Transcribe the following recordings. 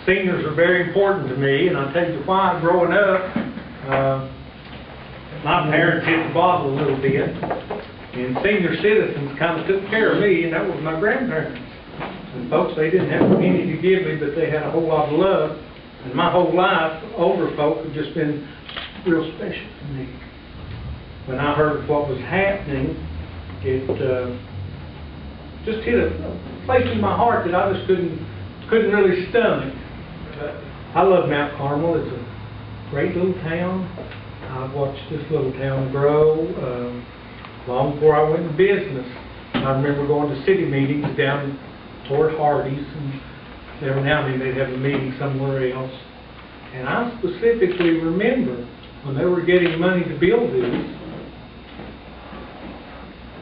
Seniors are very important to me, and I'll tell you why. Growing up, my parents hit the bottle a little bit, and senior citizens kind of took care of me, and that was my grandparents. And folks, they didn't have a penny to give me, but they had a whole lot of love. And my whole life, older folk have just been real special to me. When I heard what was happening, it just hit a place in my heart that I just couldn't really stomach. I love Mount Carmel. It's a great little town. I've watched this little town grow long before I went into business. I remember going to city meetings down toward Hardee's, and every now and then they'd have a meeting somewhere else. And I specifically remember when they were getting money to build this,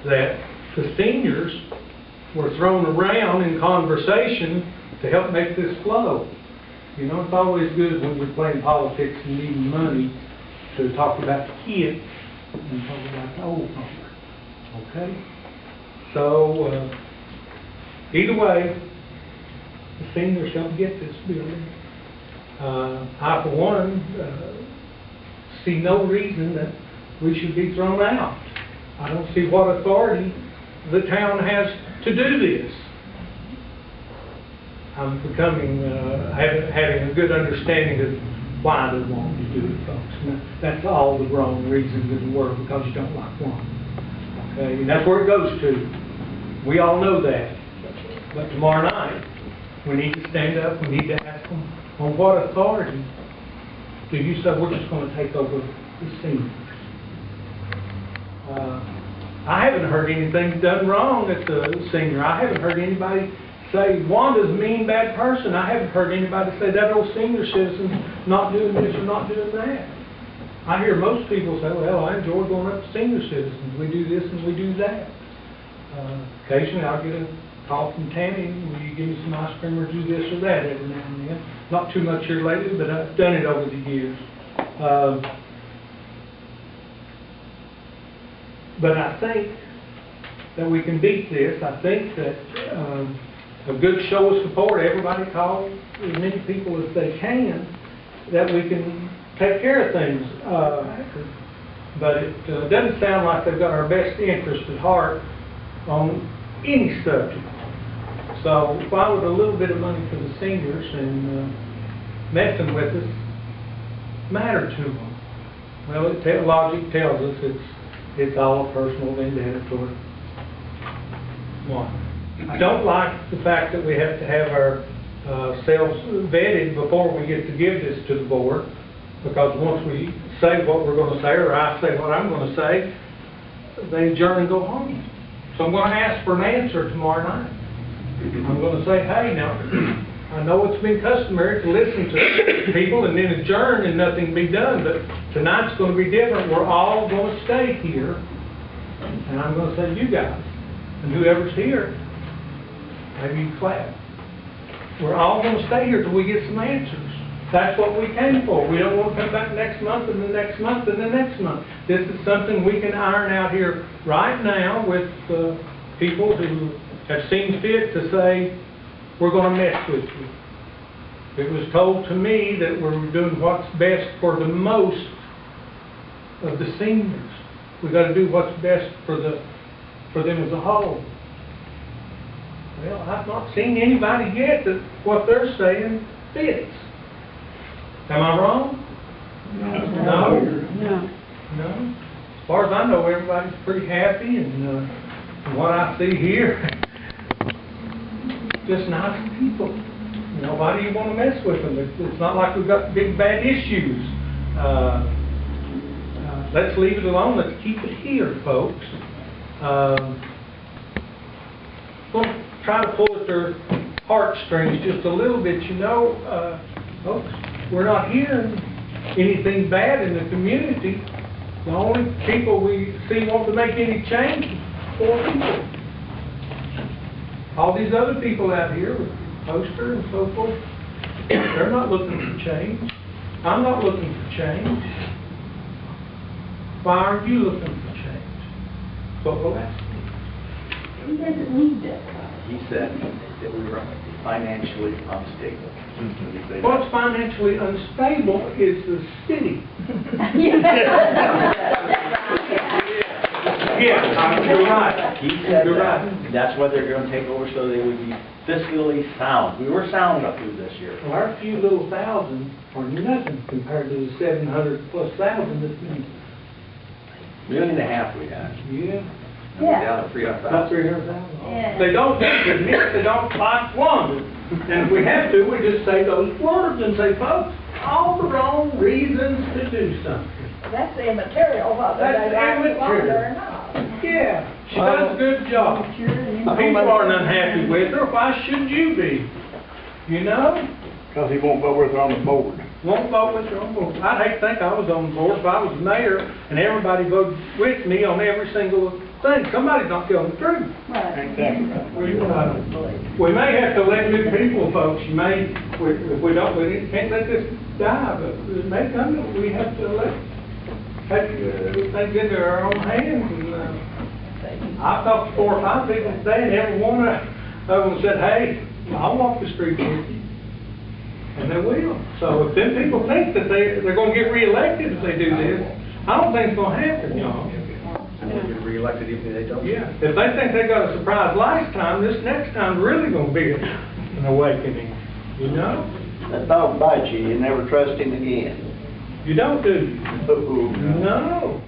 that the seniors were thrown around in conversation to help make this flow. You know, it's always good when we're playing politics and needing money to talk about the kids and talk about the old folks. Okay? So, either way, the seniors helped get this building. I, for one, see no reason that we should be thrown out. I don't see what authority the town has to do this. I'm becoming, having a good understanding of why they want to do it, folks. And that's all the wrong reasons in the world, because you don't like one. Okay, and that's where it goes to. We all know that. But tomorrow night, we need to stand up, we need to ask them, on what authority do you say we're just going to take over the seniors? I haven't heard anything done wrong at the senior. I haven't heard anybody say Wanda's a mean, bad person. I haven't heard anybody say that old senior citizen's not doing this or not doing that. I hear most people say, well, I enjoy going up to senior citizens. We do this and we do that. Occasionally I'll get a call from Tammy, will you give me some ice cream or do this or that every now and then. Not too much here lately, but I've done it over the years. But I think that we can beat this. I think that a good show of support, everybody call as many people as they can, that we can take care of things. But it doesn't sound like they've got our best interest at heart on any subject. So if I was a little bit of money for the seniors and messing with us mattered to them, well, logic tells us it's all a personal vendetta toward one. I don't like the fact that we have to have our selves vetted before we get to give this to the board, because once we say what we're going to say, or I say what I'm going to say, they adjourn and go home. So I'm going to ask for an answer tomorrow night. I'm going to say, hey, now, I know it's been customary to listen to people and then adjourn and nothing be done, but tonight's going to be different. We're all going to stay here, and I'm going to say, you guys, and whoever's here, maybe you clap. We're all going to stay here till we get some answers. That's what we came for. We don't want to come back next month and the next month and the next month. This is something we can iron out here right now with people who have seen fit to say, we're going to mess with you. It was told to me that we're doing what's best for the most of the seniors. We've got to do what's best for them as a whole. Well, I've not seen anybody yet that what they're saying fits. Am I wrong? No. No. As far as I know, everybody's pretty happy, and from what I see here, just nice people. You know, why do you want to mess with them? It's not like we've got big bad issues. Let's leave it alone. Let's keep it here, folks. We'll try to pull at their heartstrings just a little bit. You know, folks, we're not hearing anything bad in the community. The only people we see want to make any change is 4 people. All these other people out here with poster and so forth, they're not looking for change. I'm not looking for change. Why aren't you looking for change? That's what we'll ask you. He doesn't need that. he said that we were financially unstable. What's financially unstable is the city. Yeah, you're right. He said You're that. right. That's why they're going to take over, so they would be fiscally sound. We were sound up through this year. Well, our few little thousand are nothing compared to the 700 plus thousand that's been. $1.5 million we had. Yeah. And we're down to 300,000. About 300,000. Yeah. They don't admit, they don't like one. And if we have to, we just say those words and say, folks, all the wrong reasons to do something. That's immaterial, whether That's they like it longer immaterial. or not. Yeah, she does a good job. People aren't unhappy with her, why should you be? You know? Because he won't vote with her on the board. Won't vote with her on board. I'd hate to think I was on the board if I was mayor and everybody voted with me on every single thing. Somebody's not telling the truth. Right. Exactly right. We may have to let new people, folks, if we don't, we can't let this die, but it may come that we have to take things into our own hands. And I've talked to 4 or 5 people today, and every one of them said, hey, I'll walk the street with you. And they will. So if them people think that they're going to get reelected if they do this, I don't think it's going to happen, y'all. And we'll get reelected even if they don't. Yeah, if they think they got a surprise last time, this next time's really gonna be an awakening, you know? That dog bites you, you never trust him again. You don't, do you? Oh, No.